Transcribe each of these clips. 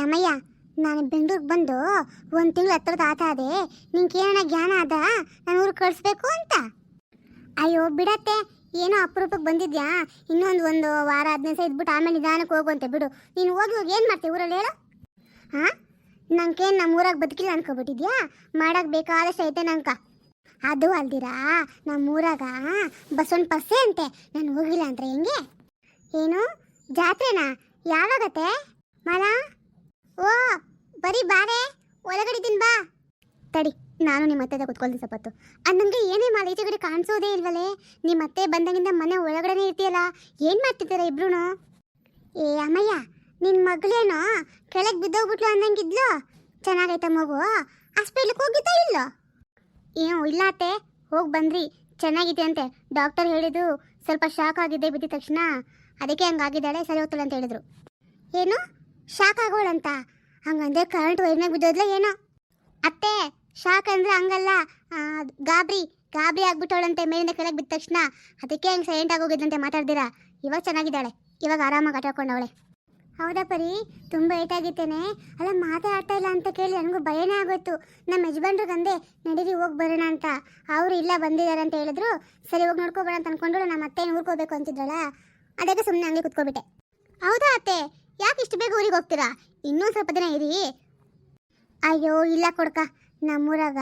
ಅಮ್ಮಯ್ಯ, ನಾನು ಬೆಂಗಳೂರಿಗೆ ಬಂದು ಒಂದು ತಿಂಗಳು ಹತ್ರದ ಆತ ಅದೇ, ನಿಂಗೆ ಏನೋ ಜ್ಞಾನ ಅದ ನಾನು ಊರಿಗೆ ಕಳಿಸ್ಬೇಕು ಅಂತ. ಅಯ್ಯೋ ಬಿಡತ್ತೆ, ಏನೋ ಅಪರೂಪಕ್ಕೆ ಬಂದಿದ್ಯಾ, ಇನ್ನೊಂದು ವಾರ 15 ದಿವಸ ಇದ್ಬಿಟ್ಟು ಆಮೇಲೆ ನಿಧಾನಕ್ಕೆ ಹೋಗುವಂತೆ ಬಿಡು. ನೀನು ಹೋಗಿ ಏನು ಮಾಡ್ತೀವಿ ಊರಲ್ಲಿ ಹೇಳು? ಹಾಂ, ನಂಗೇನು ನಮ್ಮ ಊರಾಗ ಬದುಕಿಲ್ಲ ಅನ್ಕೊಬಿಟ್ಟಿದ್ಯಾ? ಮಾಡೋಕೆ ಬೇಕಾದಷ್ಟು ಐತೆ ನಂಗೆ. ಅದು ಅಲ್ದಿರಾ ನಮ್ಮೂರಾಗ ಬಸವಣ್ಣ ಪರ್ಸೆ ಅಂತೆ, ನಾನು ಹೋಗಿಲ್ಲ ಅಂದರೆ ಹೆಂಗೆ? ಏನು ಜಾತ್ರೆನಾ? ಯಾವಾಗತ್ತೆ ಮಾಲ? ಓ ಬರೀ ಬಾರೆ, ಒಳಗಡಿದ್ದೀನಿ ಬಾ. ತಡಿ, ನಾನು ನಿಮ್ಮ ಅತ್ತೆ ಕುತ್ಕೊಳ್ತೀನಿ ಸಪತ್ತು. ಅನ್ನಂಗೆ ಏನೇ ಮಾಲ ಈಚೆ ಕಡೆ ಕಾಣಿಸೋದೇ ಇಲ್ವಲ್ಲೇ? ನಿಮ್ಮ ಅತ್ತೆ ಬಂದಂಗಿಂದ ಮನೆ ಒಳಗಡೆನೇ ಇರ್ತೀಯಲ್ಲ, ಏನು ಮಾಡ್ತಿದ್ದೀರ ಇಬ್ರು? ಏ ಅಮ್ಮಯ್ಯ, ನಿನ್ನ ಮಗಳೇನೋ ಕೆಳಗೆ ಬಿದ್ದೋಗ್ಬಿಟ್ಲು ಅನ್ನಂಗಿದ್ಲು. ಚೆನ್ನಾಗೈತ ಮಗು? ಹಾಸ್ಪಿಟ್ಲಿಗೆ ಹೋಗಿದ್ದ ಇಲ್ಲೋ? ಏನೋ ಇಲ್ಲ ಅತ್ತೆ, ಹೋಗಿ ಬಂದ್ರಿ, ಚೆನ್ನಾಗಿದೆ ಅಂತೆ. ಡಾಕ್ಟರ್ ಹೇಳಿದ್ದು ಸ್ವಲ್ಪ ಶಾಕ್ ಆಗಿದೆ ಬಿದ್ದ ತಕ್ಷಣ, ಅದಕ್ಕೆ ಹಂಗಾಗಿದ್ದಾಳೆ, ಸರಿ ಹೋಗ್ತಾಳೆ ಅಂತ ಹೇಳಿದ್ರು. ಏನು ಶಾಕ್ ಆಗೋಳಂತ? ಹಂಗಂದ್ರೆ ಕರೆಂಟ್ ವೈರ್ನಾಗ ಬಿದ್ದೋದ್ಲ ಏನೋ? ಅತ್ತೆ ಶಾಕ್ ಅಂದರೆ ಹಂಗಲ್ಲ, ಗಾಬರಿ ಆಗ್ಬಿಟ್ಟವಳಂತೆ ಮೇಲಿಂದ ಕೆಳಗೆ ಬಿದ್ದ ತಕ್ಷಣ, ಅದಕ್ಕೆ ಹಂಗೆ ಸೈಲೆಂಟ್ ಆಗೋಗಿದ್ದಂತೆ. ಮಾತಾಡ್ದಿರಾ? ಇವಾಗ ಚೆನ್ನಾಗಿದ್ದಾಳೆ, ಇವಾಗ ಆರಾಮಾಗಿ ಆಟಾಡ್ಕೊಂಡವಳೆ. ಹೌದಾ ಪರಿ, ತುಂಬ ಏಟಾಗಿತ್ತೇನೆ? ಅಲ್ಲ ಮಾತಾಡ್ತಾ ಇಲ್ಲ ಅಂತ ಕೇಳಿ ನನಗೂ ಭಯನೇ ಆಗೋಯ್ತು. ನಮ್ಮ ಯಜಮಾನ್ರಿಗೆ ಅಂದೆ ನಡೀರಿ ಹೋಗಿ ಬರೋಣ ಅಂತ, ಅವರು ಇಲ್ಲ ಬಂದಿದ್ದಾರೆ ಅಂತ ಹೇಳಿದ್ರು. ಸರಿ ಹೋಗಿ ನೋಡ್ಕೊಬೇಡ ಅಂತ ಅನ್ಕೊಂಡ್ರು. ನಮ್ಮ ಅತ್ತೆ ಊರಿಗೆ ಹೋಗ್ಬೇಕು ಅಂತಿದ್ರಲ್ಲ, ಅದಕ್ಕೆ ಸುಮ್ಮನೆ ಹಂಗೆ ಕುತ್ಕೊಬಿಟ್ಟೆ. ಹೌದಾ ಅತ್ತೆ, ಯಾಕೆ ಇಷ್ಟು ಬೇಗ ಊರಿಗೆ ಹೋಗ್ತೀರಾ? ಇನ್ನೊಂದು ಸ್ವಲ್ಪ ದಿನ ಇರಿ. ಅಯ್ಯೋ ಇಲ್ಲ ಕೊಡ್ಕ, ನಮ್ಮೂರಾಗ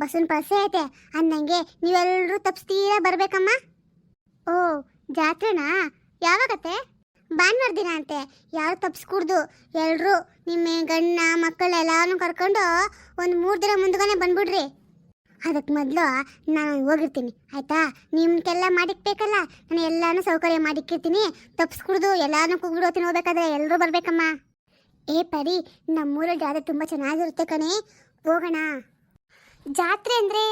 ಬಸವನ ಪಳಸೆ ಐತೆ ಅಂದಂಗೆ ನೀವೆಲ್ಲರೂ ತಪ್ಪಿಸ್ತೀರಾ ಬರಬೇಕಮ್ಮ. ಓ ಜಾತ್ರೆನಾ? ಯಾವಾಗತ್ತೆ? ಭಾನುವಾರ ದಿನ ಅಂತೆ. ಯಾರು ತಪ್ಪಿಸ್ಕೂಡ್ದು, ಎಲ್ಲರೂ ನಿಮ್ಮ ಗಂಡ ಮಕ್ಕಳೆಲ್ಲಾನು ಕರ್ಕೊಂಡು ಒಂದು 3 ದಿನ ಮುಂದ್ಗನೆ ಬಂದ್ಬಿಡ್ರಿ. ಅದಕ್ಕೆ ಮೊದಲು ನಾನು ಹೋಗಿರ್ತೀನಿ ಆಯಿತಾ? ನಿಮ್ಗೆಲ್ಲ ಮಾಡಿಕ್ಬೇಕಲ್ಲ, ನಾನು ಎಲ್ಲಾನು ಸೌಕರ್ಯ ಮಾಡಿಕ್ಕಿರ್ತೀನಿ. ತಪ್ಪಿಸ್ಕೂಡ್ದು ಎಲ್ಲಾನು ಕೂಗ್ಬಿಡೋತೀನಿ. ಹೋಗ್ಬೇಕಾದ್ರೆ ಎಲ್ಲರೂ ಬರಬೇಕಮ್ಮ. ಏ ಪರಿ, ನಮ್ಮೂರಲ್ಲಿ ಜಾತ್ರೆ ತುಂಬ ಚೆನ್ನಾಗಿರುತ್ತೆ ಕಣೆ, ಹೋಗೋಣ. ಜಾತ್ರೆ ಅಂದರೆ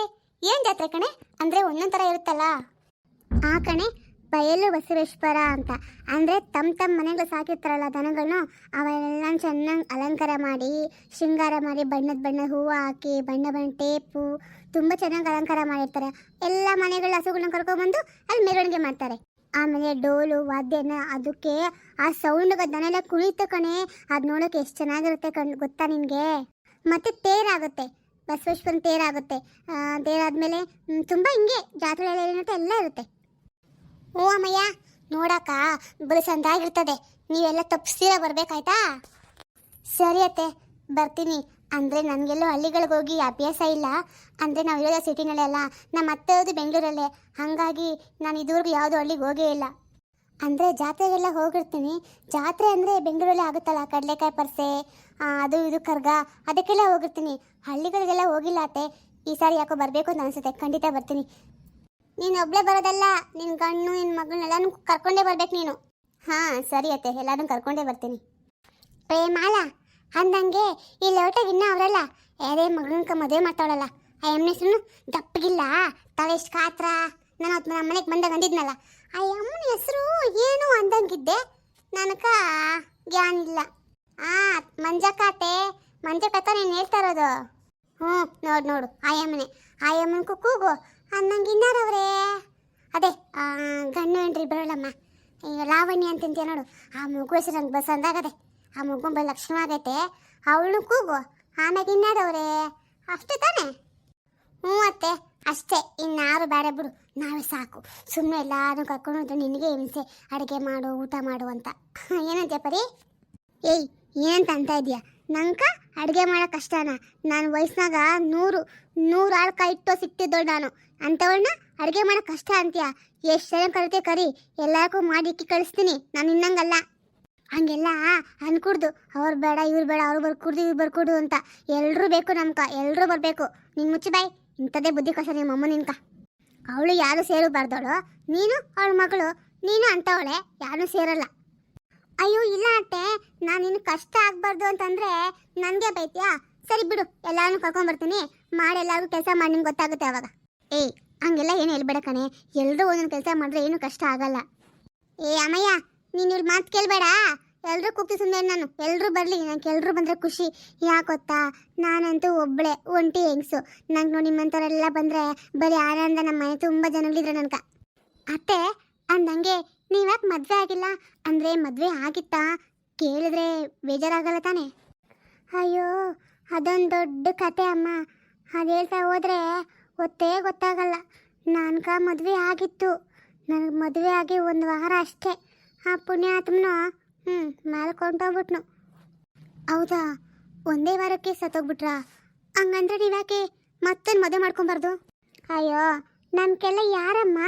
ಏನು ಜಾತ್ರೆ ಕಣೆ? ಅಂದರೆ ಒಂದೊಂದು ಥರ ಇರುತ್ತಲ್ಲ. ಆ ಕಣೆ, ಬಯಲು ಬಸವೇಶ್ವರ ಅಂತ. ಅಂದರೆ ತಮ್ಮ ಮನೆಗಳು ಸಾಕಿರ್ತಾರಲ್ಲ ದನಗಳನ್ನು, ಅವೆಲ್ಲ ಚೆನ್ನಾಗಿ ಅಲಂಕಾರ ಮಾಡಿ, ಶೃಂಗಾರ ಮಾಡಿ, ಬಣ್ಣದ ಹೂವು ಹಾಕಿ, ಬಣ್ಣ ಟೇಪು ತುಂಬ ಚೆನ್ನಾಗಿ ಅಲಂಕಾರ ಮಾಡಿರ್ತಾರೆ. ಎಲ್ಲ ಮನೆಗಳ ಹಸುಗಳನ್ನ ಕರ್ಕೊಂಡ್ಬಂದು ಅಲ್ಲಿ ಮೆರವಣಿಗೆ ಮಾಡ್ತಾರೆ. ಆಮೇಲೆ ಡೋಲು ವಾದ್ಯನ, ಅದಕ್ಕೆ ಆ ಸೌಂಡ್ಗೆ ದನೆಲ್ಲ ಕುಣಿತ ಕಣೆ, ಅದು ನೋಡೋಕೆ ಎಷ್ಟು ಚೆನ್ನಾಗಿರುತ್ತೆ ಗೊತ್ತಾ ನಿನಗೆ? ಮತ್ತು ತೇರಾಗುತ್ತೆ, ಬಸವೇಶ್ವರನ ತೇರಾಗುತ್ತೆ. ತೇರಾದ್ಮೇಲೆ ತುಂಬ ಹಿಂಗೆ ಜಾತ್ರೆ ಏನಿರುತ್ತೆ ಎಲ್ಲ ಇರುತ್ತೆ. ಓ ಅಮ್ಮಯ್ಯ, ನೋಡಕ್ಕ ಬರೀ ಸಂದಾಗಿರ್ತದೆ. ನೀವೆಲ್ಲ ತಪ್ಪಿಸ್ತೀರ ಬರಬೇಕಾಯ್ತಾ? ಸರಿ ಅತ್ತೆ, ಬರ್ತೀನಿ. ಅಂದರೆ ನನಗೆಲ್ಲೋ ಹಳ್ಳಿಗಳಿಗೆ ಹೋಗಿ ಅಭ್ಯಾಸ ಇಲ್ಲ. ಅಂದರೆ ನಾವು ಇರೋದ ಸಿಟಿನಲ್ಲೆಲ್ಲ, ನಮ್ಮ ಅತ್ತೆ ಹೋದು ಬೆಂಗಳೂರಲ್ಲೇ, ಹಾಗಾಗಿ ನಾನು ಇದುವರೆಗೂ ಯಾವುದೂ ಹಳ್ಳಿಗೆ ಹೋಗೇ ಇಲ್ಲ. ಅಂದರೆ ಜಾತ್ರೆಗೆಲ್ಲ ಹೋಗಿರ್ತೀನಿ. ಜಾತ್ರೆ ಅಂದರೆ ಬೆಂಗಳೂರಲ್ಲೇ ಆಗುತ್ತಲ್ಲ, ಕಡಲೆಕಾಯಿ ಪರ್ಸೆ, ಅದು ಇದು ಕರ್ಗ, ಅದಕ್ಕೆಲ್ಲ ಹೋಗಿರ್ತೀನಿ. ಹಳ್ಳಿಗಳಿಗೆಲ್ಲ ಹೋಗಿಲ್ಲ ಅತ್ತೆ. ಈ ಸಾರಿ ಯಾಕೋ ಬರಬೇಕು ಅಂತ ಅನಿಸುತ್ತೆ. ಖಂಡಿತ ಬರ್ತೀನಿ. ನೀನು ಒಬ್ಬಳೇ ಬರೋದಲ್ಲ, ನಿನ್ನ ಗಂಡು ನಿನ್ನ ಮಗಳನ್ನೆಲ್ಲನೂ ಕರ್ಕೊಂಡೇ ಬರ್ಬೇಕು ನೀನು. ಹಾಂ ಸರಿ ಅತ್ತೆ, ಎಲ್ಲರೂ ಕರ್ಕೊಂಡೇ ಬರ್ತೀನಿ. ಮಾಲ ಅಂದಂಗೆ ಈ ಲೋಟಗೆ ಇನ್ನೂ ಅವರಲ್ಲ ಯಾರೇ ಮಗಳನ್ನ ಮದುವೆ ಮಾಡ್ತಾವಳಲ್ಲ, ಆ ಎಮ್ಮೆ ಹೆಸರು ದಪ್ಪಗಿಲ್ಲ, ತಲೆ ಎಷ್ಟು ಕಾತ್ರ. ನಾನು ಅವತ್ತು ನಮ್ಮ ಮನೆಗೆ ಬಂದಾಗ ಅಂದಿದ್ನಲ್ಲ, ಆ ಅಮ್ಮನ ಹೆಸರು ಏನು ಅಂದಂಗಿದ್ದೆ, ನನಕ ಜ್ಞಾನ ಇಲ್ಲ. ಮಂಜಕಾತೆ ನೀನು ಹೇಳ್ತಾ ಇರೋದು? ನೋಡು ಆ ಅಮ್ಮನ ಕೂಗು ಅನ್ನಂಗೆ ಇನ್ನಾರವ್ರೆ. ಅದೇ ಗಂಡು ಹೆಂಡ್ರಿ ಬರೋಳಮ್ಮ, ಈಗ ಲಾವಣ್ಯ ಅಂತಂತೀಯ ನೋಡು, ಆ ಮಗು ಹೆಸರು ನಂಗೆ ಬಸ್ ಅಂದಾಗದೆ. ಆ ಮಗು ಬೈ ಲಕ್ಷಣ ಆಗೈತೆ, ಅವಳು ಕೂಗು. ಆಮ್ಯಾಗ ಇನ್ನಾರವ್ರೆ, ಅಷ್ಟೇ ತಾನೇ? ಅತ್ತೆ ಅಷ್ಟೇ, ಇನ್ನಾರು ಬೇಡ ಬಿಡು, ನಾವೇ ಸಾಕು. ಸುಮ್ಮನೆ ಎಲ್ಲಾರು ಕರ್ಕೊಂಡು ನಿನಗೆ ಹಿಂಸೆ, ಅಡುಗೆ ಮಾಡು ಊಟ ಮಾಡು ಅಂತ. ಏನಂತೀಯ ಪರಿ? ಏಯ್ ಏನಂತ ಅಂತ ಇದೆಯಾ? ನಂಕ ಅಡುಗೆ ಮಾಡೋ ಕಷ್ಟನ? ನಾನು ವಯಸ್ಸಿನಾಗ 100 ಆಳ್ಕಾಯಿ ಇಟ್ಟು ಸಿಕ್ತಿದ್ದಳು ನಾನು. ಅಂಥವಳನ್ನ ಅಡುಗೆ ಮಾಡೋ ಕಷ್ಟ ಅಂತೀಯ? ಎಷ್ಟು ಜನ ಕರಿತೆ ಕರಿ, ಎಲ್ಲರಿಗೂ ಮಾಡಿ ಇಕ್ಕಿ ಕಳಿಸ್ತೀನಿ. ನಾನು ಇನ್ನಂಗಲ್ಲ, ಹಂಗೆಲ್ಲ ಅನ್ಕೂಡ್ದು. ಅವ್ರು ಬೇಡ ಇವ್ರು ಬೇಡ, ಅವ್ರು ಬರ್ಕೂಡ್ದು ಇವ್ರು ಬರ್ಕೂಡ್ದು ಅಂತ. ಎಲ್ಲರೂ ಬೇಕು ನಮ್ಕ, ಎಲ್ಲರೂ ಬರಬೇಕು. ನಿನ್ನ ಮುಚ್ಚಿ ಬಾಯ್, ಇಂಥದ್ದೇ ಬುದ್ಧಿ ಕಸ ನಿಮ್ಮ ಅಮ್ಮ ನಿನ್ಕ. ಅವಳು ಯಾರು ಸೇರಬಾರ್ದವಳು, ನೀನು ಅವಳ ಮಗಳು, ನೀನು ಅಂಥವಳೆ, ಯಾರೂ ಸೇರಲ್ಲ. ಅಯ್ಯೋ ಇಲ್ಲ ಅತ್ತೆ, ನಾನು ನಿನ್ನ ಕಷ್ಟ ಆಗಬಾರ್ದು ಅಂತಂದರೆ ನನಗೆ ಬೈತ್ಯಾ? ಸರಿ ಬಿಡು, ಎಲ್ಲರೂ ಕರ್ಕೊಂಡ್ಬರ್ತೀನಿ. ಮಾಡಿ ಎಲ್ಲರಿಗೂ ಕೆಲಸ ಮಾಡಿ ನಿಮ್ಗೆ ಗೊತ್ತಾಗುತ್ತೆ ಅವಾಗ. ಏಯ್ ಹಂಗೆಲ್ಲ ಏನು ಹೇಳ್ಬೇಡ ಕಣೆ, ಎಲ್ಲರೂ ಒಂದೊಂದು ಕೆಲಸ ಮಾಡಿದ್ರೆ ಏನು ಕಷ್ಟ ಆಗಲ್ಲ. ಅಮ್ಮಯ್ಯ, ನೀನು ಇಲ್ಲಿ ಮಾತು ಕೇಳಬೇಡ. ಎಲ್ಲರೂ ಕೂಗ್ತಿ ಸುಮ್ಮನೆ, ನಾನು ಎಲ್ಲರೂ ಬರಲಿ, ನನಗೆ ಎಲ್ಲರೂ ಬಂದರೆ ಖುಷಿ. ಯಾಕೆ ಗೊತ್ತಾ, ನಾನಂತೂ ಒಬ್ಬಳೆ ಒಂಟಿ ಹೆಂಗಸು. ನಂಗೆ ನೋಡಿ ನಿಮ್ಮಂಥವರೆಲ್ಲ ಬಂದರೆ ಬರೀ ಆನಂದ. ನಮ್ಮ ಮನೆ ತುಂಬ ಜನಗಳಿದ್ರೆ ನನಗೆ. ಅತ್ತೆ ಅಂದಂಗೆ ನೀವ್ಯಾಕೆ ಮದುವೆ ಆಗಿಲ್ಲ? ಅಂದರೆ ಮದುವೆ ಆಗಿತ್ತಾ ಕೇಳಿದ್ರೆ ಬೇಜಾರಾಗಲ್ಲ ತಾನೇ? ಅಯ್ಯೋ ಅದೊಂದು ದೊಡ್ಡ ಕತೆ ಅಮ್ಮ. ಅದು ಹೇಳ್ತಾ ಹೋದ್ರೆ ಗೊತ್ತೇ ಗೊತ್ತಾಗಲ್ಲ. ನನ್ಗೆ ಮದುವೆ ಆಗಿತ್ತು. ನನಗೆ ಮದುವೆ ಆಗಿ 1 ವಾರ ಅಷ್ಟೇ ಆ ಪುಣ್ಯಾತ್ಮನು ಮೇಲ್ಕೊಂಡೋಗ್ಬಿಟ್ನು. ಹೌದಾ, ಒಂದೇ ವಾರಕ್ಕೆ ಸತ್ತೋಗ್ಬಿಟ್ರಾ? ಹಂಗಂದ್ರೆ ನೀವ್ಯಾಕೆ ಮತ್ತೆ ಮದುವೆ ಮಾಡ್ಕೊಬಾರ್ದು? ಅಯ್ಯೋ ನಮ್ಗೆಲ್ಲ ಯಾರಮ್ಮ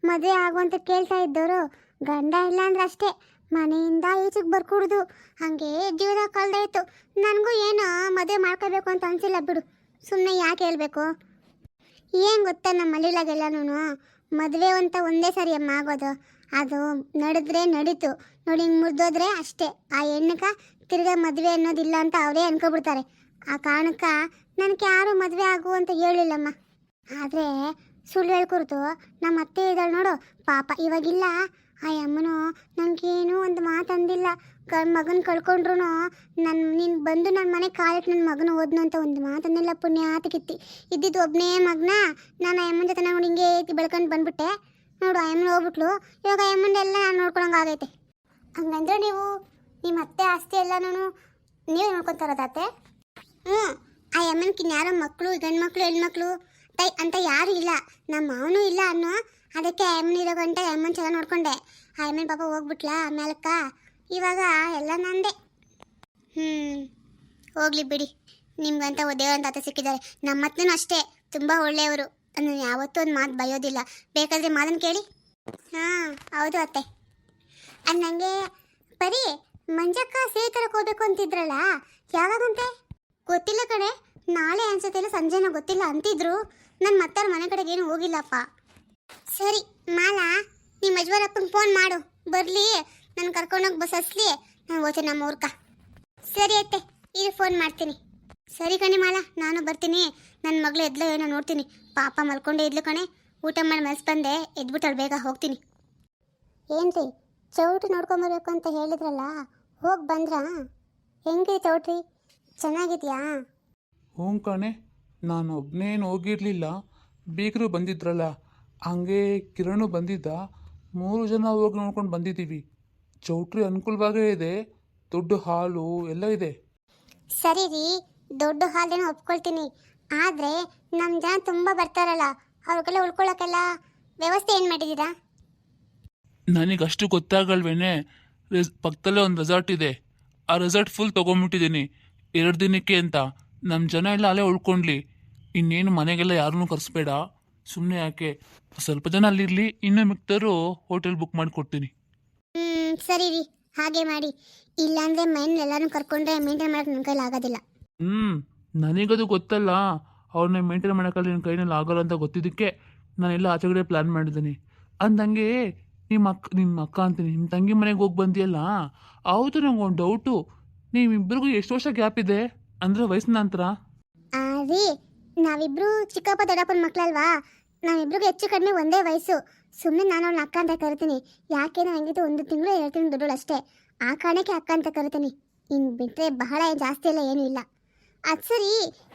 ಮದುವೆ ಆಗುವಂತ ಕೇಳ್ತಾ ಇದ್ದವರು? ಗಂಡ ಇಲ್ಲ ಅಂದ್ರೆ ಅಷ್ಟೇ ಮನೆಯಿಂದ ಈಚೆಗೆ ಬರ್ಕೂಡ್ದು. ಹಾಗೆ ಜೀವನ ಕಳ್ದಾಯ್ತು. ನನಗೂ ಏನೋ ಮದುವೆ ಮಾಡ್ಕೋಬೇಕು ಅಂತ ಅನಿಸಿಲ್ಲ ಬಿಡು. ಸುಮ್ಮನೆ ಯಾಕೆ ಹೇಳ್ಬೇಕು? ಏನು ಗೊತ್ತಾ, ನಮ್ಮ ಹಳ್ಳಿಲಾಗೆಲ್ಲನೂ ಮದುವೆ ಅಂತ ಒಂದೇ ಸರಿ ಅಮ್ಮ ಆಗೋದು. ಅದು ನಡೆದ್ರೆ ನಡೀತು, ನೋಡಿ ಹಿಂಗೆ ಮುರಿದೋದ್ರೆ ಅಷ್ಟೇ. ಆ ಹೆಣ್ಣಕ್ಕೆ ತಿರ್ಗಾ ಮದುವೆ ಅನ್ನೋದಿಲ್ಲ ಅಂತ ಅವರೇ ಅನ್ಕೊಬಿಡ್ತಾರೆ. ಆ ಕಾರಣಕ್ಕೆ ನನಗೆ ಯಾರು ಮದುವೆ ಆಗು ಅಂತ ಹೇಳಿಲ್ಲಮ್ಮ. ಆದರೆ ಸುಳ್ಳು ಹೇಳ್ಕೊಡ್ತು ನಮ್ಮ ಅತ್ತೆ ಇದ್ದಾಳೆ ನೋಡು, ಪಾಪ ಇವಾಗಿಲ್ಲ. ಆ ಅಮ್ಮನು ನನಗೇನು ಒಂದು ಮಾತು ಅಂದಿಲ್ಲ. ಮಗನ ಕಳ್ಕೊಂಡ್ರು ನೀನು ಬಂದು ನನ್ನ ಮನೆ ಕಾಲಕ್ಕೆ ನನ್ನ ಮಗನ ಓದ್ನು ಅಂತ ಒಂದು ಮಾತನ್ನೆಲ್ಲ ಪುಣ್ಯಾತಕ್ಕಿತ್ತಿ. ಇದ್ದಿದ್ದು ಒಬ್ಬನೇ ಮಗನ. ನಾನು ಆ ಅಮ್ಮನ ಜೊತೆ ನಾನು ಹಿಂಗೆ ಬೆಳ್ಕೊಂಡು ಬಂದ್ಬಿಟ್ಟೆ ನೋಡು. ಆ ಅಮ್ಮನ ಹೋಗ್ಬಿಟ್ಲು. ಇವಾಗ ಆ ಅಮ್ಮನ್ನೆಲ್ಲ ನಾನು ನೋಡ್ಕೊಳಂಗಾಗೈತೆ. ಹಂಗಂದ್ರೆ ನೀವು ನಿಮ್ಮ ಅತ್ತೆ ಆಸ್ತಿ ಎಲ್ಲನೂ ನೀವೇ ನೋಡ್ಕೊತಾರದತ್ತೆ? ಆ ಅಮ್ಮನಕ್ಕಿನ್ನ ಯಾರೋ ಮಕ್ಕಳು, ಗಂಡು ಮಕ್ಕಳು ಹೆಣ್ಮಕ್ಳು ಅಂತ ಯಾರು ಇಲ್ಲ. ನಮ್ಮ ಮಾವನೂ ಇಲ್ಲ ಅನ್ನೋ. ಅದಕ್ಕೆ ಆ ಅಮ್ಮನ ಇರೋ ಗಂಟೆ ಆ ಅಮ್ಮನ ಚೆನ್ನಾಗಿ ನೋಡ್ಕೊಂಡೆ. ಆ ಅಮ್ಮನ ಪಾಪ ಹೋಗ್ಬಿಟ್ಲಾ ಮೇಲಕ್ಕ. ಇವಾಗ ಎಲ್ಲ ನಂದೆ. ಹೋಗ್ಲಿ ಬಿಡಿ, ನಿಮ್ಗಂತ ದೇವರಂತ ಅತ್ತೆ ಸಿಕ್ಕಿದ್ದಾರೆ. ನಮ್ಮ ಅತ್ತೆನೂ ಅಷ್ಟೇ ತುಂಬ ಒಳ್ಳೆಯವರು. ನಾನು ಯಾವತ್ತೂ ಒಂದು ಮಾತು ಬಯೋದಿಲ್ಲ. ಬೇಕಾದರೆ ಮಾತನ್ನು ಕೇಳಿ. ಹಾಂ ಹೌದು ಅತ್ತೆ. ಅದು ನನಗೆ ಬರೀ ಮಂಜಕ್ಕ ಸೇತರಕ್ಕೆ ಹೋಗ್ಬೇಕು ಅಂತಿದ್ರಲ್ಲ, ಯಾವಾಗಂತೆ? ಗೊತ್ತಿಲ್ಲ ಕಣೆ. ನಾಳೆ ಅನ್ಸುತ್ತೆಲ್ಲ, ಸಂಜೆನೋ ಗೊತ್ತಿಲ್ಲ ಅಂತಿದ್ರು. ನನ್ನ ಮತ್ತಾರ ಮನೆ ಕಡೆಗೆ ಏನು ಹೋಗಿಲ್ಲಪ್ಪ. ಸರಿ ಮಾಲಾ, ನಿಮ್ಮ ಯಜಮಾನಪ್ಪನ ಫೋನ್ ಮಾಡು, ಬರಲಿ. ನಾನು ಕರ್ಕೊಂಡೋಗಿ ಬಸ್ ಹಸ್ಲಿ, ನಾನು ಹೋಗ್ತೀನಿ ನಮ್ಮ ಊರ್ಕ. ಸರಿ ಅತ್ತೆ, ಈಗ ಫೋನ್ ಮಾಡ್ತೀನಿ. ಸರಿ ಕಣೆ ಮಾಲಾ, ನಾನು ಬರ್ತೀನಿ. ನನ್ನ ಮಗಳು ಎದ್ಲು ಏನೋ ನೋಡ್ತೀನಿ. ಪಾಪ ಮಲ್ಕೊಂಡೇ ಇದ್ಲು ಕಣೆ. ಊಟ ಮಾಡಿ ಮಲ್ಸ್ ಬಂದೆ, ಎದ್ಬಿಟ್ಟಳು. ಬೇಗ ಹೋಗ್ತೀನಿ. ಏನ್ರಿ ಚೌಟ್ರಿ ನೋಡ್ಕೊಂಬರ್ಬೇಕು ಅಂತ ಹೇಳಿದ್ರಲ್ಲ, ಹೋಗಿ ಬಂದ್ರಾ? ಹೆಂಗೆ ಚೌಟ್ರಿ, ಚೆನ್ನಾಗಿದೆಯಾ? ಹ್ಞೂ ಕಣೆ, ನಾನು ಒಬ್ಬನೇನು ಹೋಗಿರಲಿಲ್ಲ. ಬೀಗರು ಬಂದಿದ್ರಲ್ಲ, ಹಂಗೆ ಕಿರಣು ಬಂದಿದ್ದ. 3 ಜನ ಹೋಗಿ ನೋಡ್ಕೊಂಡು ಬಂದಿದ್ದೀವಿ. ಚೌಟ್ರಿ ಅನುಕೂಲವಾಗೇ ಇದೆ, ದೊಡ್ಡ ಹಾಲು ಎಲ್ಲ ಇದೆ. ಸರಿ ರೀ, ದೊಡ್ಡ ಹಾಲೇನೋ ಒಪ್ಕೊಳ್ತೀನಿ. ಆದರೆ ನಮ್ಮ ಜನ ತುಂಬ ಬರ್ತಾರಲ್ಲ, ಅವ್ರಿಗೆಲ್ಲ ಉಳ್ಕೊಳ್ಳೋಕ್ಕೆಲ್ಲ ವ್ಯವಸ್ಥೆ ಏನು ಮಾಡಿದ್ದೀರಾ? ನನಗಷ್ಟು ಗೊತ್ತಾಗಲ್ವೇನೆ. ಪಕ್ಕದಲ್ಲೇ ಒಂದು ರೆಸಾರ್ಟ್ ಇದೆ. ಆ ರೆಸಾರ್ಟ್ ಫುಲ್ ತೊಗೊಂಬಿಟ್ಟಿದ್ದೀನಿ 2 ದಿನಕ್ಕೆ ಅಂತ. ನಮ್ಮ ಜನ ಎಲ್ಲ ಅಲ್ಲೇ ಉಳ್ಕೊಂಡ್ಲಿ. ಇನ್ನೇನು ಮನೆಗೆಲ್ಲ ಯಾರನ್ನೂ ಕರೆಸ್ಬೇಡ. ಸುಮ್ಮನೆ ಯಾಕೆ, ಸ್ವಲ್ಪ ಜನ ಅಲ್ಲಿರಲಿ. ಇನ್ನೂ ಮಿಕ್ತರು ಹೋಟೆಲ್ ಬುಕ್ ಮಾಡಿ ಕೊಡ್ತೀನಿ. ಸರಿ ರೀ, ಹಾಗೆ ಮಾಡಿ. ಇಲ್ಲಾಂದರೆ ಮೈನ್ ಎಲ್ಲರೂ ಕರ್ಕೊಂಡ್ರೆ ಮೇಂಟೈನ್ ಮಾಡೋಕೆ ನನ್ನ ಕೈಲಿ ಆಗೋದಿಲ್ಲ. ನನಗದು ಗೊತ್ತಲ್ಲ, ಅವ್ರನ್ನ ಮೇಂಟೈನ್ ಮಾಡೋಕ್ಕಲ್ಲಿ ನನ್ನ ಕೈನಲ್ಲಿ ಆಗೋಲ್ಲ ಅಂತ ಗೊತ್ತಿದ್ದಕ್ಕೆ ನಾನೆಲ್ಲ ಆಚೆಗಡೆ ಪ್ಲ್ಯಾನ್ ಮಾಡಿದ್ದೀನಿ. ಅಂದಂಗೆ ನಿಮ್ಮ ಅಕ್ಕ ಅಂತೀನಿ, ನಿಮ್ಮ ತಂಗಿ ಮನೆಗೆ ಹೋಗಿ ಬಂದಿಯಲ್ಲ. ಹೌದು, ನಂಗೊಂದು ಡೌಟು. ನೀವಿಬ್ಬರಿಗೂ ಎಷ್ಟು ವರ್ಷ ಗ್ಯಾಪ್ ಇದೆ ಅಂದರೆ ವಯಸ್ಸಿನ ನಂತರ? ರೀ, ನಾವಿಬ್ರು ಚಿಕ್ಕಪ್ಪ ದೊಡ್ಡಪ್ಪನ ಮಕ್ಕಳಲ್ವಾ, ನಾವಿಬ್ರಿಗೂ ಹೆಚ್ಚು ಕಡಿಮೆ ಒಂದೇ ವಯಸ್ಸು. ಸುಮ್ಮನೆ ನಾನು ಅವ್ಳನ್ನ ಅಕ್ಕ ಅಂತ ಕರಿತೀನಿ. ಯಾಕೆಂದ್ರೆ ಹಂಗಿದ್ದು 1 ತಿಂಗಳು 2 ತಿಂಗಳು ದೊಡ್ಡಳು ಅಷ್ಟೇ. ಆ ಕಾರಣಕ್ಕೆ ಅಕ್ಕ ಅಂತ ಕರಿತೀನಿ. ಇನ್ನು ಬಿಟ್ಟರೆ ಬಹಳ ಜಾಸ್ತಿ ಎಲ್ಲ ಏನೂ ಇಲ್ಲ. ಅದು ಸರಿ,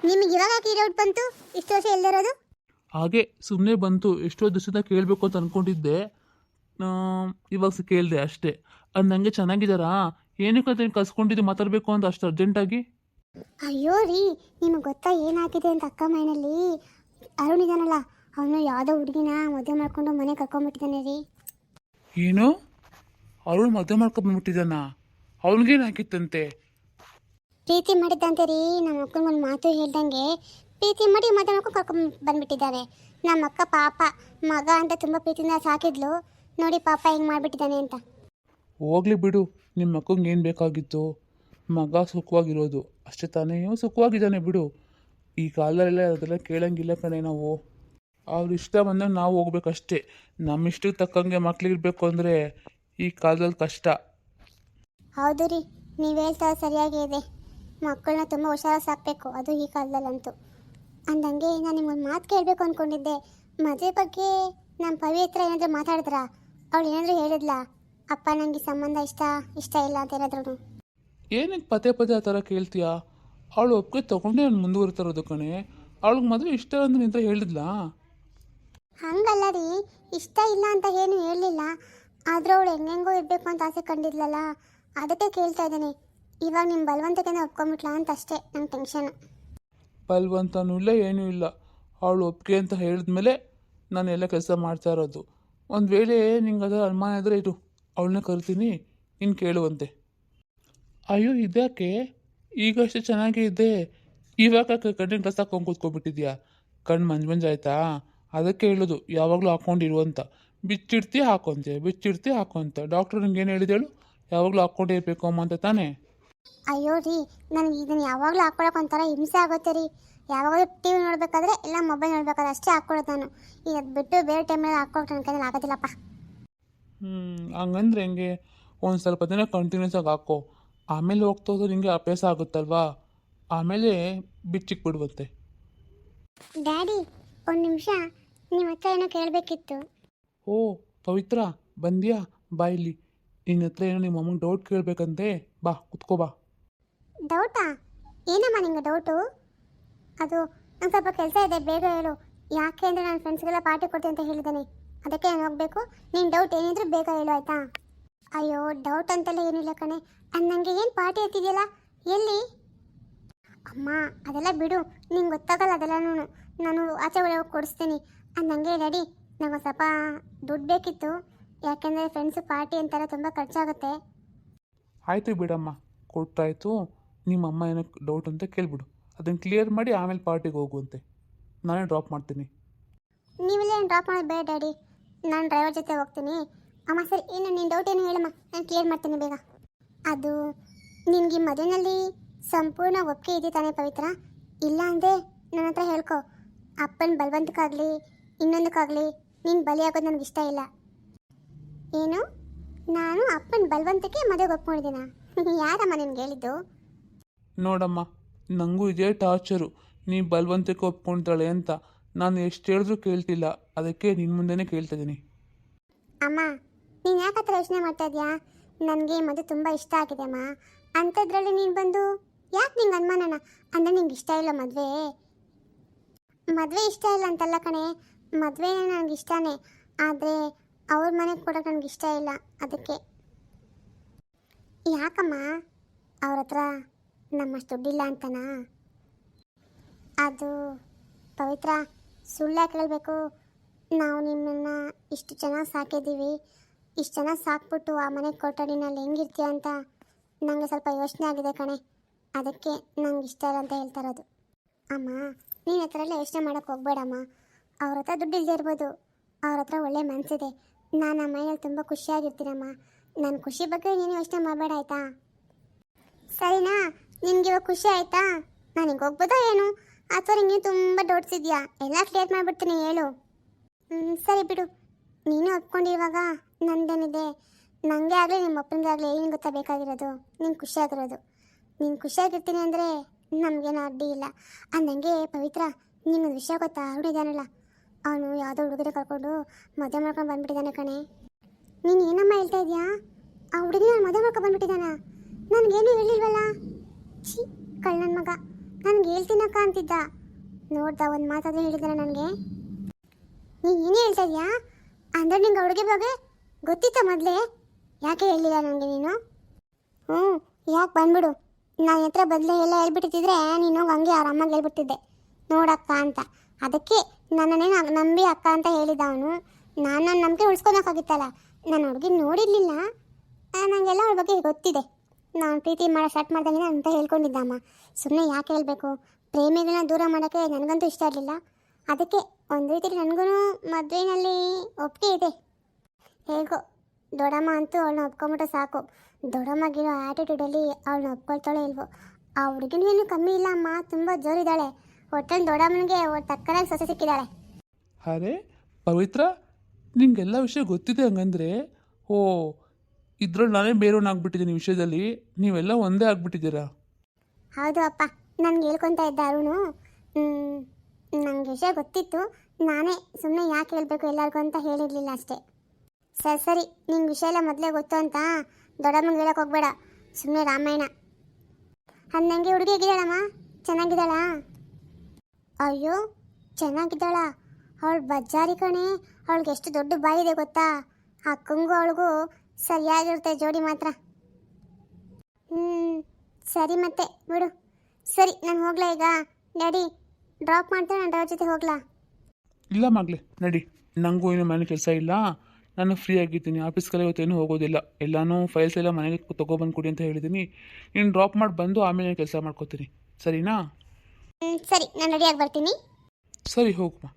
ನಿಮಗೆ ಇವಾಗ ಡೌಟ್ ಬಂತು ಇಷ್ಟು ವರ್ಷ ಇಲ್ದಿರೋದು? ಹಾಗೆ ಸುಮ್ಮನೆ ಬಂತು. ಎಷ್ಟೋ ದಿವಸದ ಕೇಳಬೇಕು ಅಂತ ಅಂದ್ಕೊಂಡಿದ್ದೆ, ಇವಾಗ ಕೇಳಿದೆ ಅಷ್ಟೇ. ಅದು ನನಗೆ ಚೆನ್ನಾಗಿದ್ದಾರಾ, ಏನಕ್ಕಂತ ಕಸ್ಕೊಂಡಿದ್ದು ಮಾತಾಡಬೇಕು ಅಂತ ಅಷ್ಟು ಅರ್ಜೆಂಟಾಗಿ? ಅಯ್ಯೋ ರೀ, ನಿಮಗೆ ಗೊತ್ತಾ ಏನಾಗಿದೆ ಅಂತ? ಅಕ್ಕ ಮೈನಲ್ಲಿ ಅರುಣ್ ಇದ್ದಾನಲ್ಲ, ಅವನು ಯಾವುದೋ ಹುಡುಗಿನ ಮದುವೆ ಮಾಡ್ಕೊಂಡು ಮನೆ ಕರ್ಕೊಂಡ್ಬಿಟ್ಟಿದ್ದಾನೆ ರೀ. ಏನು, ಅರುಣ್ ಮದುವೆ ಮಾಡ್ಕೊಂಡ್ಬಂದ್ಬಿಟ್ಟಿದ್ದಾನ? ಅವನಿಗೇನಾಗಿತ್ತಂತೆ? ಪ್ರೀತಿ ಮಾಡಿದ್ದಂತೆ ರೀ. ನಮ್ಮ ಅಕ್ಕನ ಒಂದು ಮಾತು ಹೇಳ್ದಂಗೆ ಪ್ರೀತಿ ಮಾಡಿ ಮದುವೆ ಮಾಡ್ಕೊಂಡು ಕರ್ಕೊಂಡು ಬಂದ್ಬಿಟ್ಟಿದ್ದಾನೆ. ನಮ್ಮ ಅಕ್ಕ ಪಾಪ ಮಗ ಅಂತ ತುಂಬ ಪ್ರೀತಿಯಿಂದ ಸಾಕಿದ್ಲು. ನೋಡಿ ಪಾಪ ಹೆಂಗೆ ಮಾಡಿಬಿಟ್ಟಿದ್ದಾನೆ ಅಂತ. ಹೋಗ್ಲಿ ಬಿಡು, ನಿಮ್ಮ ಮಕ್ಕಂಗೆ ಏನು ಬೇಕಾಗಿತ್ತು? ಮಗ ಸುಖವಾಗಿರೋದು ಅಷ್ಟೇ ತಾನೇ. ಸುಖವಾಗಿದ್ದಾನೆ ಬಿಡು. ಈ ಕಾಲದಲ್ಲೆಲ್ಲ ಅದೆಲ್ಲ ಕೇಳಂಗಿಲ್ಲ ಕಣೆ ನಾವು. ಅವ್ರ ಇಷ್ಟ ಬಂದಾಗ ನಾವು ಹೋಗ್ಬೇಕಷ್ಟೇ. ನಮ್ಮ ಇಷ್ಟಕ್ಕೆ ತಕ್ಕಂಗೆ ಮಕ್ಳಿಗಿರ್ಬೇಕು ಅಂದರೆ ಈ ಕಾಲದಲ್ಲಿ ಕಷ್ಟ. ಹೌದು ರೀ, ನೀವು ಹೇಳ್ತಾ ಸರಿಯಾಗೇ ಇದೆ. ಮಕ್ಕಳನ್ನ ತುಂಬ ಹುಷಾರಾಗಿ ಸಾಕಬೇಕು, ಅದು ಈ ಕಾಲದಲ್ಲಂತೂ. ಅಂದಂಗೆ ನಾನು ನಿಮ್ಮೊಂದು ಮಾತು ಕೇಳಬೇಕು ಅಂದ್ಕೊಂಡಿದ್ದೆ. ಮದುವೆ ಬಗ್ಗೆ ನಮ್ಮ ಪವಿತ್ರ ಏನಾದರೂ ಮಾತಾಡಿದ್ರಾ? ಅವಳು ಏನಾದರೂ ಹೇಳಿದ್ಲಾ? ಅಪ್ಪ ನನಗೆ ಸಂಬಂಧ ಇಷ್ಟ ಇಲ್ಲ ಅಂತ ಏನಾದ್ರೂ? ಏನಕ್ಕೆ ಪದೇ ಪದೇ ಆ ಥರ ಕೇಳ್ತೀಯಾ? ಅವಳು ಒಪ್ಪಿಗೆ ತೊಗೊಂಡೇ ನಾನು ಮುಂದುವರಿತಿರೋದು ಕಣೆ. ಅವಳಿಗೆ ಮದುವೆ ಇಷ್ಟ ಅಂದ್ರೆ ನಿಂತ ಹೇಳಿದ್ಲಾ? ಹಂಗಲ್ಲ ರೀ, ಇಷ್ಟ ಇಲ್ಲ ಅಂತ ಏನು ಹೇಳಲಿಲ್ಲ. ಆದರೂ ಅವಳು ಹೆಂಗೆಂಗೋ ಇರಬೇಕು ಅಂತ ಆಸೆ ಕಂಡಿದ್ಲಲ್ಲ, ಅದಕ್ಕೆ ಕೇಳ್ತಾ ಇದ್ದೀನಿ. ಇವಾಗ ನಿಮ್ಮ ಬಲವಂತಕ್ಕೆ ಒಪ್ಕೊಂಬಿಟ್ಲಾ ಅಂತ ಅಷ್ಟೇ ನಂಗೆ ಟೆನ್ಷನು. ಬಲ್ವಂತನೂ ಇಲ್ಲ ಏನೂ ಇಲ್ಲ. ಅವಳು ಒಪ್ಪಿಗೆ ಅಂತ ಹೇಳಿದ್ಮೇಲೆ ನಾನು ಎಲ್ಲ ಕೆಲಸ ಮಾಡ್ತಾ ಇರೋದು. ಒಂದು ವೇಳೆ ನಿಂಗೆ ಅದರ ಅನುಮಾನ ಇದ್ದರೆ ಇರು, ಅವಳನ್ನ ಕರಿತೀನಿ, ನೀನು ಕೇಳುವಂತೆ. ಅಯ್ಯೋ ಇದ್ಯಾಕೆ ಈಗಷ್ಟೇ ಚೆನ್ನಾಗೇ ಇದೆ, ಇವಾಗ ಕಣ್ಣಿನ ಕಸ ಹಾಕೊಂಡು ಕೂತ್ಕೊಬಿಟ್ಟಿದ್ಯಾ? ಕಣ್ಣು ಮಂಜಾಯ್ತಾ? ಅದಕ್ಕೆ ಹೇಳೋದು ಯಾವಾಗಲೂ ಹಾಕ್ಕೊಂಡಿರು ಅಂತ. ಬಿಚ್ಚಿಡ್ತಿ ಹಾಕೊಂತೆ, ಬಿಚ್ಚಿಡ್ತಿ ಹಾಕೊಂತ. ಡಾಕ್ಟ್ರು ನಿಂಗೆ ಏನು ಹೇಳಿದೇಳು? ಯಾವಾಗಲೂ ಹಾಕ್ಕೊಂಡೇ ಇರಬೇಕು ಅಮ್ಮ ಅಂತ ತಾನೇ? ಅಯ್ಯೋ ರೀ, ನನಗೆ ಇದನ್ನು ಯಾವಾಗಲೂ ಹಾಕ್ಕೊಳಕ್ಕೆ ಒಂಥರ ಹಿಂಸೆ ಆಗುತ್ತೆ ರೀ. ಯಾವಾಗಲೂ ಟಿ ವಿ ನೋಡಬೇಕಾದ್ರೆ ಇಲ್ಲ ಮೊಬೈಲ್ ನೋಡಬೇಕಾದ್ರೆ ಅಷ್ಟೇ ಹಾಕ್ಕೊಳ್ಳೋದು ನಾನು. ಈಗ ಅದು ಬಿಟ್ಟು ಬೇರೆ ಟೈಮಲ್ಲಿ ಹಾಕ್ಕೊಳಕ್ಕೆ ನನ್ನ ಕೈಯಲ್ಲಿ ಆಗೋದಿಲ್ಲಪ್ಪ. ಹಂಗಂದ್ರೆ ಹೆಂಗೆ? ಒಂದು ಸ್ವಲ್ಪ ದಿನ ಕಂಟಿನ್ಯೂಸ್ ಆಗಿ ಹಾಕೋ, ಆಮೇಲೆ ಹೋಗ್ತಾ ಹೋದ್ರೆ ನಿಂಗೆ ಅಭ್ಯಾಸ ಆಗುತ್ತಲ್ವಾ, ಆಮೇಲೆ ಬಿಚ್ಚಿಕ್ ಬಿಡುವಂತೆ. ಡ್ಯಾಡಿ, ಒಂದು ನಿಮಿಷ ನಿಮ್ಮ ಹತ್ರ ಏನೋ ಕೇಳಬೇಕಿತ್ತು. ಓ ಪವಿತ್ರ, ಬಂದ್ಯಾ? ಬಾ ಇಲ್ಲಿ. ನಿನ್ನ ಹತ್ರ ಏನೋ ನಿಮ್ಮ ಅಮ್ಮಂಗೆ ಡೌಟ್ ಕೇಳಬೇಕಂತೆ, ಬಾ ಕುತ್ಕೋ ಬಾ. ಡೌಟಾ? ಏನಮ್ಮ ನಿಂಗೆ ಡೌಟು? ಅದು ನಂಗೆ ಸ್ವಲ್ಪ ಕೆಲಸ ಇದೆ, ಬೇಗ ಹೇಳು. ಯಾಕೆ ಅಂದರೆ ನನ್ನ ಫ್ರೆಂಡ್ಸ್ಗೆಲ್ಲ ಪಾರ್ಟಿ ಕೊಡ್ತೀನಿ ಅಂತ ಹೇಳಿದ್ದಾನೆ, ಅದಕ್ಕೆ ನಾನು ಹೋಗಬೇಕು. ನೀನು ಡೌಟ್ ಏನಿದ್ರು ಬೇಗ ಹೇಳು ಆಯಿತಾ? ಅಯ್ಯೋ ಡೌಟ್ ಅಂತೆಲ್ಲ ಏನಿಲ್ಲ ಕಣೆ. ಅದು ನನಗೆ ಏನು ಪಾರ್ಟಿ ಎತ್ತಿದೆಯಲ್ಲ, ಎಲ್ಲಿ? ಅಮ್ಮ ಅದೆಲ್ಲ ಬಿಡು, ನಿಂಗೆ ಗೊತ್ತಾಗಲ್ಲ ಅದೆಲ್ಲನೂ. ನಾನು ಆಚೆ ಒಳಗೆ ಹೋಗಿ ಕೊಡಿಸ್ತೀನಿ. ಅದು ನನಗೆ ಡ್ಯಾಡಿ, ನಂಗೆ ಸ್ವಲ್ಪ ದುಡ್ಡು ಬೇಕಿತ್ತು. ಯಾಕೆಂದರೆ ಫ್ರೆಂಡ್ಸು ಪಾರ್ಟಿ ಅಂತೆಲ್ಲ ತುಂಬ ಖರ್ಚಾಗುತ್ತೆ. ಆಯಿತು ಬಿಡಮ್ಮ, ಕೊಟ್ಟಾಯಿತು. ನಿಮ್ಮ ಅಮ್ಮ ಏನೋ ಡೌಟ್ ಅಂತ ಕೇಳ್ಬಿಡು, ಅದನ್ನು ಕ್ಲಿಯರ್ ಮಾಡಿ ಆಮೇಲೆ ಪಾರ್ಟಿಗೆ ಹೋಗುವಂತೆ. ನಾನೇ ಡ್ರಾಪ್ ಮಾಡ್ತೀನಿ. ನೀವೆಲ್ಲ ಏನು ಡ್ರಾಪ್ ಮಾಡೋದು ಬೇಡ ಡ್ಯಾಡಿ, ನಾನು ಡ್ರೈವರ್ ಜೊತೆ ಹೋಗ್ತೀನಿ. ಅಮ್ಮ ಸರಿ, ಏನು ನಿನ್ನ ಡೌಟ್ ಏನು ಹೇಳಮ್ಮ, ನಾನು ಕ್ಲಿಯರ್ ಮಾಡ್ತೀನಿ ಬೇಗ. ಅದು ನಿನಗೆ ಈ ಮದುವೆನಲ್ಲಿ ಸಂಪೂರ್ಣ ಒಪ್ಪಿಗೆ ಇದೆ ತಾನೇ ಪವಿತ್ರ? ಇಲ್ಲ ಅಂದರೆ ನನ್ನ ಹತ್ರ ಹೇಳ್ಕೊ. ಅಪ್ಪನ ಬಲವಂತಕ್ಕಾಗಲಿ ಇನ್ನೊಂದಕ್ಕಾಗಲಿ ನೀನು ಬಲಿಯಾಗೋದು ನನಗೆ ಇಷ್ಟ ಇಲ್ಲ. ಏನು? ನಾನು ಅಪ್ಪನ ಬಲವಂತಕ್ಕೆ ಮದುವೆಗೆ ಒಪ್ಕೊಂಡಿದ್ದೀನ? ಯಾರಮ್ಮ ನಿನ್ಗೆ ಹೇಳಿದ್ದು? ನೋಡಮ್ಮ, ನನಗೂ ಇದೇ ಟಾರ್ಚರು, ನೀ ಬಲವಂತಕ್ಕೆ ಒಪ್ಕೊಳ್ತಾಳೆ ಅಂತ. ನಾನು ಎಷ್ಟು ಹೇಳಿದ್ರೂ ಕೇಳ್ತಿಲ್ಲ, ಅದಕ್ಕೆ ನಿನ್ನ ಮುಂದೆನೇ ಕೇಳ್ತಾ ಇದ್ದೀನಿ. ಅಮ್ಮ ನೀನು ಯಾಕೆ ಹತ್ರ ಯೋಚನೆ ಮಾಡ್ತಾ ಇದೆಯಾ? ನನಗೆ ಮದುವೆ ತುಂಬ ಇಷ್ಟ ಆಗಿದೆ ಅಮ್ಮ. ಅಂಥದ್ರಲ್ಲಿ ನೀನು ಬಂದು ಯಾಕೆ ನಿಂಗೆ ಅನುಮಾನನ? ಅಂದರೆ ನಿಂಗೆ ಇಷ್ಟ ಇಲ್ಲ ಮದುವೆ? ಮದುವೆ ಇಷ್ಟ ಇಲ್ಲ ಅಂತಲ್ಲ ಕಣೆ, ಮದುವೆ ನನಗೆ ಇಷ್ಟನೇ, ಆದರೆ ಅವ್ರ ಮನೆಗೆ ಕೊಡೋಕೆ ನನಗೆ ಇಷ್ಟ ಇಲ್ಲ. ಅದಕ್ಕೆ. ಯಾಕಮ್ಮ? ಅವ್ರ ಹತ್ರ ನಮ್ಮಷ್ಟು ದುಡ್ಡಿಲ್ಲ ಅಂತನಾ? ಅದು ಪವಿತ್ರ, ಸುಳ್ಳು ಯಾಕೆ ಹೇಳಬೇಕು? ನಾವು ನಿಮ್ಮನ್ನು ಇಷ್ಟು ಚೆನ್ನಾಗಿ ಸಾಕಿದ್ದೀವಿ. ಇಷ್ಟು ಚೆನ್ನಾಗಿ ಸಾಕ್ಬಿಟ್ಟು ಆ ಮನೆಗೆ ಕೊಟ್ಟ ನೀನು ಅಲ್ಲಿ ಹೆಂಗಿರ್ತೀಯ ಅಂತ ನನಗೆ ಸ್ವಲ್ಪ ಯೋಚನೆ ಆಗಿದೆ ಕಣೆ, ಅದಕ್ಕೆ ನಂಗೆ ಇಷ್ಟ ಇಲ್ಲ ಅಂತ ಹೇಳ್ತಾ ಇರೋದು. ಅಮ್ಮ ನೀನು ಹತ್ರ ಎಲ್ಲ ಯೋಚನೆ ಮಾಡೋಕ್ಕೆ ಹೋಗ್ಬೇಡಮ್ಮ. ಅವ್ರ ಹತ್ರ ದುಡ್ಡು ಇಲ್ಲದೆ ಇರ್ಬೋದು, ಅವ್ರ ಹತ್ರ ಒಳ್ಳೆ ಮನಸ್ಸಿದೆ. ನಾನು ಆ ಮನೆಯಲ್ಲಿ ತುಂಬ ಖುಷಿಯಾಗಿರ್ತೀನಮ್ಮ. ನನ್ನ ಖುಷಿ ಬಗ್ಗೆ ನೀನು ಯೋಚನೆ ಮಾಡಬೇಡ ಆಯಿತಾ? ಸರಿನಾ? ನಿನ್ಗೆ ಇವಾಗ ಖುಷಿ ಆಯಿತಾ? ನಾನು ಹಿಂಗೆ ಹೋಗ್ಬೋದಾ ಏನು? ಅಥವಾ ನಿಂಗೆ ತುಂಬ ಡೌಟ್ಸ್ ಇದೆಯಾ? ಎಲ್ಲ ಕ್ಲಿಯರ್ ಮಾಡಿಬಿಡ್ತೀನಿ, ಹೇಳು. ಸರಿ ಬಿಡು, ನೀನು ಒಪ್ಕೊಂಡಿರುವಾಗ ನಂದೇನಿದೆ. ನನಗೆ ಆಗಲಿ ನಿಮ್ಮ ಅಪ್ಪನಿಗೆ ಆಗಲಿ ಏನು ಗೊತ್ತಾ ಬೇಕಾಗಿರೋದು? ನೀನು ಖುಷಿಯಾಗಿರೋದು. ನೀನು ಖುಷಿಯಾಗಿರ್ತೀನಿ ಅಂದರೆ ನಮಗೇನು ಅಡ್ಡಿ ಇಲ್ಲ. ಅಂದಂಗೆ ಪವಿತ್ರ, ನಿನ್ನೊಂದು ವಿಷಯ ಗೊತ್ತಾ? ಹುಡುಗಿದಾನಲ್ಲ, ಅವನು ಯಾವುದೋ ಹುಡುಗರ ಕರ್ಕೊಂಡು ಮದುವೆ ಮಾಡ್ಕೊಂಡು ಬಂದುಬಿಟ್ಟಿದ್ದಾನೆ ಕಣೆ. ನೀನು ಏನಮ್ಮ ಹೇಳ್ತಾ ಇದೆಯಾ? ಆ ಹುಡುಗಿ ನಾನು ಮದುವೆ ಮಾಡ್ಕೊಂಡು ಬಂದುಬಿಟ್ಟಿದ್ದಾನ? ನನಗೇನು ಹೇಳಿಲ್ವಲ್ಲ? ಛೀ ಕಳ್ಳನ ಮಗ, ನನಗೆ ಹೇಳ್ತೀನಕ್ಕ ಅಂತಿದ್ದ. ನೋಡ್ದ ಒಂದು ಮಾತಾದರೂ ಹೇಳಿದ್ದಾನೆ ನನಗೆ. ನೀನು ಏನೇ ಹೇಳ್ತಾ ಇದೆಯಾ? ಅಂದರೆ ನಿಂಗೆ ಹುಡುಗಿ ಬಗ್ಗೆ ಗೊತ್ತಿತ್ತ ಮೊದಲೇ? ಯಾಕೆ ಹೇಳಿಲ್ಲ ನನಗೆ ನೀನು? ಯಾಕೆ ಬಂದ್ಬಿಡು. ನಾನು ಹತ್ರ ಬದಲೇ ಎಲ್ಲ ಹೇಳ್ಬಿಟ್ಟಿದ್ರೆ ನೀನು ಹೋಗಿ ಹಂಗೆ ಅವ್ರ ಅಮ್ಮಗೆ ಹೇಳ್ಬಿಟ್ಟಿದ್ದೆ ನೋಡಕ್ಕ ಅಂತ. ಅದಕ್ಕೆ ನನ್ನನ್ನೇ ನಂಬಿ ಅಕ್ಕ ಅಂತ ಹೇಳಿದ ಅವನು. ನಾನು ನನ್ನ ನಂಬಿಕೆ ಉಳಿಸ್ಕೊಬೇಕಾಗಿತ್ತಲ್ಲ. ನಾನು ಹುಡುಗಿ ನೋಡಿರಲಿಲ್ಲ, ನನಗೆಲ್ಲ ಅವಳ ಬಗ್ಗೆ ಗೊತ್ತಿದೆ. ನಾನು ಪ್ರೀತಿ ಮಾಡೋ ಸ್ಟಾರ್ಟ್ ಮಾಡ್ದಂಗೆ ಅಂತ ಹೇಳ್ಕೊಂಡಿದ್ದಮ್ಮ. ಸುಮ್ಮನೆ ಯಾಕೆ ಹೇಳಬೇಕು? ಪ್ರೇಮಿಗಳನ್ನ ದೂರ ಮಾಡೋಕ್ಕೆ ನನಗಂತೂ ಇಷ್ಟ ಇರಲಿಲ್ಲ. ಅದಕ್ಕೆ ಒಂದು ರೀತಿಯಲ್ಲಿ ನನಗೂ ಮದುವೆಯಲ್ಲಿ ಒಪ್ಪಿಗೆ ಇದೆ. ಹೇಗೋ ದೊಡ್ಡಮ್ಮ ಅಂತೂ ಅವಳನ್ನ ಒಪ್ಕೊಂಬಿಟ್ರೆ ಸಾಕು. ದೊಡ್ಡಮ್ಮಗಿರೋ ಆ್ಯಟಿಟ್ಯೂಡಲ್ಲಿ ಅವಳನ್ನ ಒಪ್ಕೊಳ್ತಾಳೋ ಇಲ್ವೋ. ಆ ಹುಡುಗಿನೂ ಏನು ಕಮ್ಮಿ ಇಲ್ಲ ಅಮ್ಮ, ತುಂಬ ಜೋರಿದ್ದಾಳೆ. ಒಟ್ಟಲ್ಲಿ ದೊಡ್ಡಮ್ಮನಿಗೆ ತಕ್ಕನಾಗಿ ಸೊಸೆ ಸಿಕ್ಕಿದ್ದಾಳೆ. ಅರೆ ಪವಿತ್ರ, ನಿಂಗೆಲ್ಲ ವಿಷಯ ಗೊತ್ತಿದೆ ಹಂಗಂದ್ರೆ? ಓ, ಇದ್ರಲ್ಲಿ ನಾನೇ ಬೇರೆಯವನಾಗ್ಬಿಟ್ಟಿದ್ದೀನಿ ವಿಷಯದಲ್ಲಿ, ನೀವೆಲ್ಲ ಒಂದೇ ಆಗ್ಬಿಟ್ಟಿದ್ದೀರಾ? ಹೌದು ಅಪ್ಪ, ನನಗೆ ಹೇಳ್ಕೊತಾ ಇದ್ದ ಅರುಣು. ನನಗೆ ವಿಷಯ ಗೊತ್ತಿತ್ತು, ನಾನೇ ಸುಮ್ಮನೆ ಯಾಕೆ ಹೇಳಬೇಕು ಎಲ್ಲರಿಗೂ ಅಂತ ಹೇಳಿರಲಿಲ್ಲ ಅಷ್ಟೇ. ಸರಿ ಸರಿ, ನಿಂಗೆ ವಿಷಯ ಎಲ್ಲ ಮೊದಲೇ ಗೊತ್ತು ಅಂತ ದೊಡ್ಡಮ್ಮನಿಗೆ ಹೇಳಕ್ಕೆ ಹೋಗ್ಬೇಡ. ಸುಮ್ಮನೆ ರಾಮಾಯಣ. ಅಂದಂಗೆ ಹುಡುಗಿ ಹೇಗಿದ್ದಾಳಮ್ಮ? ಚೆನ್ನಾಗಿದ್ದಾಳಾ? ಅಯ್ಯೋ ಚೆನ್ನಾಗಿದ್ದಾಳ. ಅವಳು ಬಜ್ಜಾರಿ ಕಣೆ. ಅವಳಿಗೆ ಎಷ್ಟು ದೊಡ್ಡ ಬಾಯಿ ಇದೆ ಗೊತ್ತಾ? ಅಕ್ಕಂಗೂ ಅವಳಿಗೂ ಸರಿಯಾಗಿರುತ್ತೆ ಜೋಡಿ ಮಾತ್ರ. ಸರಿ ಮತ್ತೆ ಬಿಡು. ಸರಿ ನಾನು ಹೋಗ್ಲಾ ಈಗ? ಡ್ಯಾಡಿ ಡ್ರಾಪ್ ಮಾಡ್ತಾರೆ, ನಾನು ಡ್ರೈವರ್ ಜೊತೆ ಹೋಗ್ಲಾ? ಇಲ್ಲ ಮಗಳೇ, ನಡಿ. ನನಗೂ ಏನು ಮನೆ ಕೆಲಸ ಇಲ್ಲ, ನಾನು ಫ್ರೀ ಆಗಿದ್ದೀನಿ. ಆಫೀಸ್ಗೆಲ್ಲ ಇವತ್ತೇನು ಹೋಗೋದಿಲ್ಲ. ಎಲ್ಲನೂ ಫೈಲ್ಸ್ ಎಲ್ಲ ಮನೆಗೆ ತೊಗೊಬಂದು ಕೊಡಿ ಅಂತ ಹೇಳಿದ್ದೀನಿ. ನೀನು ಡ್ರಾಪ್ ಮಾಡಿ ಬಂದು ಆಮೇಲೆ ಕೆಲಸ ಮಾಡ್ಕೋತೀನಿ, ಸರಿನಾ? ಸರಿ, ನಾನು ರೆಡಿಯಾಗಿ ಬರ್ತೀನಿ. ಸರಿ, ಹೋಗಮ್ಮ.